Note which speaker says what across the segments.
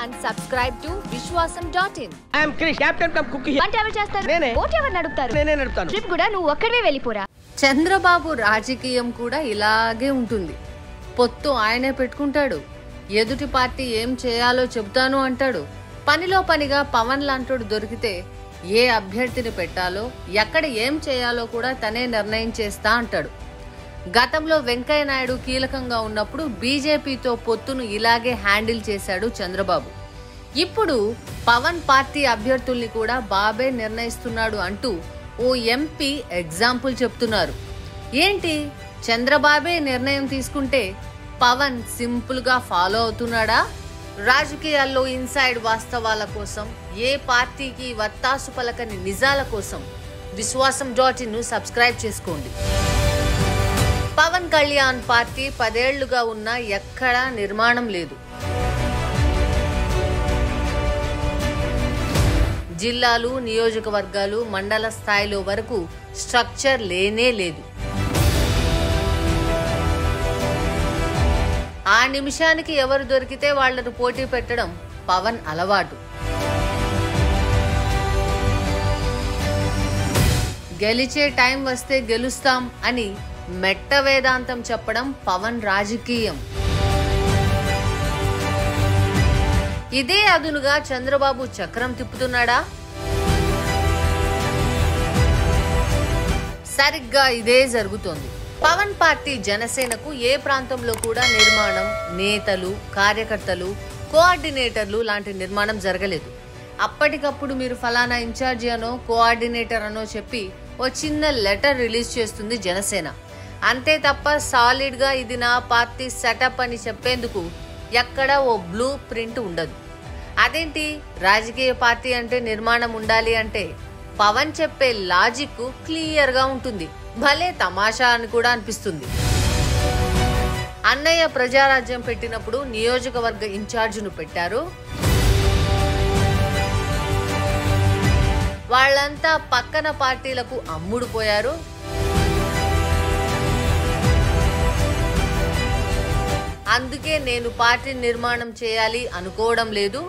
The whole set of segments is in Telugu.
Speaker 1: and subscribe to Vishwasam.in.
Speaker 2: I am Krish, captain cum cookie.
Speaker 1: వంట ఎవరు చేస్తారు? బోట్ ఎవరు నడుపుతారు?
Speaker 2: నేనే నడుపుతాను.
Speaker 1: ట్రిప్ కూడా నువ్వు ఒక్కడివే వెళ్ళిపోరా.
Speaker 3: చంద్రబాబు రాజకీయం కూడా ఇలాగే ఉంటుంది. పొత్తు ఆయనే పెట్టుకుంటాడు. ఎదుటి పార్టీ ఏం చేయాలో చెబుతాను అంటాడు. పనిలో పనిగా పవన్ లాంటోడు దొరికితే ఏ అభ్యర్థిని పెట్టాలో ఎక్కడ ఏం చేయాలో కూడా తనే నిర్ణయం చేస్తా అంటాడు. గతంలో వెంకయ్య నాయుడు కీలకంగా ఉన్నప్పుడు బీజేపీతో పొత్తును ఇలాగే హ్యాండిల్ చేశాడు చంద్రబాబు. ఇప్పుడు పవన్ పార్టీ అభ్యర్థుల్ని కూడా బాబే నిర్ణయిస్తున్నాడు అంటూ ఓ ఎంపీ ఎగ్జాంపుల్ చెప్తున్నారు. ఏంటి, చంద్రబాబే నిర్ణయం తీసుకుంటే పవన్ సింపుల్ గా ఫాలో అవుతున్నాడా? రాజకీయాల్లో ఇన్సైడ్ వాస్తవాల కోసం, ఏ పార్టీకి వత్తాసు పలకని నిజాల కోసం విశ్వాసం.in ను సబ్స్క్రైబ్ చేసుకోండి. పవన్ కళ్యాణ్ పార్టీ 10 ఏళ్లుగా ఉన్నా ఎక్కడా నిర్మాణం లేదు. జిల్లాలు, నియోజకవర్గాలు, మండల స్థాయిలో వరకు స్ట్రక్చర్ లేనే లేదు. ఆ నిమిషానికి ఎవరు దొరికితే వాళ్లను పోటీ పెట్టడం పవన్ అలవాటు. గెలిచే టైం వస్తే గెలుస్తాం అని మెట్ట వేదాంతం చెప్పడం పవన్ రాజకీయం. ఇదే అదునుగా చంద్రబాబు చక్రం తిప్పుతున్నాడా? సరిగ్గా ఇదే జరుగుతోంది. పవన్ పార్టీ జనసేనకు ఏ ప్రాంతంలో కూడా నిర్మాణం, నేతలు, కార్యకర్తలు, కోఆర్డినేటర్లు లాంటి నిర్మాణం జరగలేదు. అప్పటికప్పుడు మీరు ఫలానా ఇన్ఛార్జి అనో కోఆర్డినేటర్ అనో చెప్పి ఓ చిన్న లెటర్ రిలీజ్ చేస్తుంది జనసేన. అంతే తప్ప సాలిడ్ గా ఇది నా పార్టీ సెటప్ అని చెప్పేందుకు ఎక్కడ ఓ బ్లూ ప్రింట్ ఉండదు. అదేంటి, రాజకీయ పార్టీ అంటే నిర్మాణం ఉండాలి అంటే పవన్ చెప్పే లాజిక్ క్లియర్ గా ఉంటుంది. భలే తమాషా అని కూడా అనిపిస్తుంది. అన్నయ్య ప్రజారాజ్యం పెట్టినప్పుడు నియోజకవర్గ ఇన్ఛార్జిను పెట్టారు. వాళ్ళంతా పక్కన పార్టీలకు అమ్ముడు పోయారు. అందుకే నేను పార్టీ నిర్మాణం చేయాలి అనుకోవడం లేదు.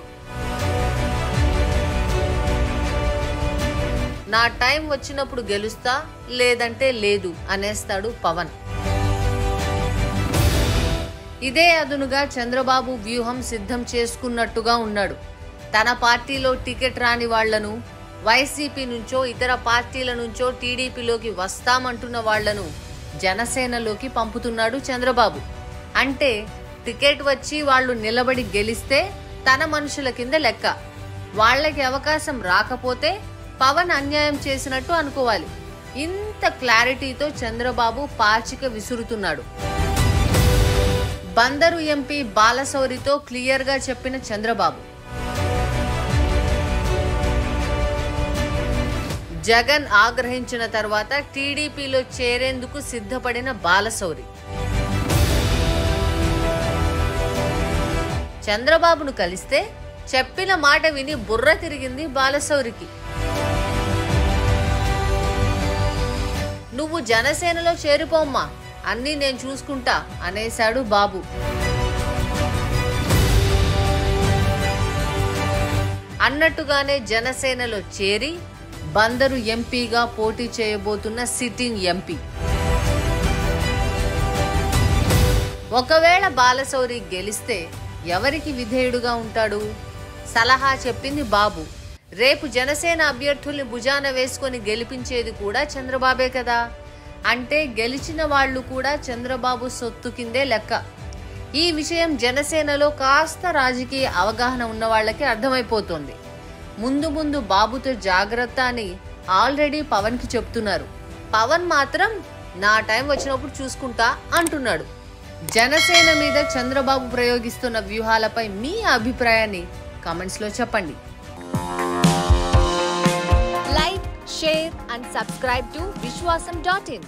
Speaker 3: నా టైం వచ్చినప్పుడు గెలుస్తా, లేదంటే లేదు అనేస్తాడు పవన్. ఇదే అదునుగా చంద్రబాబు వ్యూహం సిద్ధం చేసుకున్నట్టుగా ఉన్నాడు. తన పార్టీలో టికెట్ రాని వాళ్లను వైసీపీ నుంచో ఇతర పార్టీల నుంచో టీడీపీలోకి వస్తామంటున్న వాళ్లను జనసేనలోకి పంపుతున్నాడు చంద్రబాబు. అంటే టికెట్ వచ్చి వాళ్ళు నిలబడి గెలిస్తే తన మనుషుల కింద లెక్క. వాళ్లకి అవకాశం రాకపోతే పవన్ అన్యాయం చేసినట్టు అనుకోవాలి. ఇంత క్లారిటీతో చంద్రబాబు పాచిక విసురుతున్నాడు. బందరు ఎంపీ బాలశౌరితో క్లియర్ గా చెప్పిన చంద్రబాబు, జగన్ ఆగ్రహించిన తర్వాత టీడీపీలో చేరేందుకు సిద్ధపడిన బాలశౌరి చంద్రబాబును కలిస్తే చెప్పిన మాట విని బుర్ర తిరిగింది బాలశౌరికి. నువ్వు జనసేనలో చేరిపోమ్మా, అన్నీ నేను చూసుకుంటా అనేశాడు బాబు. అన్నట్టుగానే జనసేనలో చేరి బందరు ఎంపీగా పోటీ చేయబోతున్న సిట్టింగ్ ఎంపీ. ఒకవేళ బాలశౌరి గెలిస్తే ఎవరికి విధేయుడుగా ఉంటాడు? సలహా చెప్పింది బాబు. రేపు జనసేన అభ్యర్థుల్ని భుజాన వేసుకొని గెలిపించేది కూడా చంద్రబాబే కదా. అంటే గెలిచిన వాళ్లు కూడా చంద్రబాబు సొత్తు కిందే లెక్క. ఈ విషయం జనసేనలో కాస్త రాజకీయ అవగాహన ఉన్న వాళ్లకి అర్థమైపోతుంది. ముందు ముందు బాబుతో జాగ్రత్త అని ఆల్రెడీ పవన్ కి చెప్తున్నారు. పవన్ మాత్రం నా టైం వచ్చినప్పుడు చూసుకుంటా అంటున్నాడు. జనసేన మీద చంద్రబాబు ప్రయోగిస్తున్న వ్యూహాలపై మీ అభిప్రాయాన్ని కామెంట్స్ లో చెప్పండి.
Speaker 1: Like, share and subscribe to Vishwasam.in.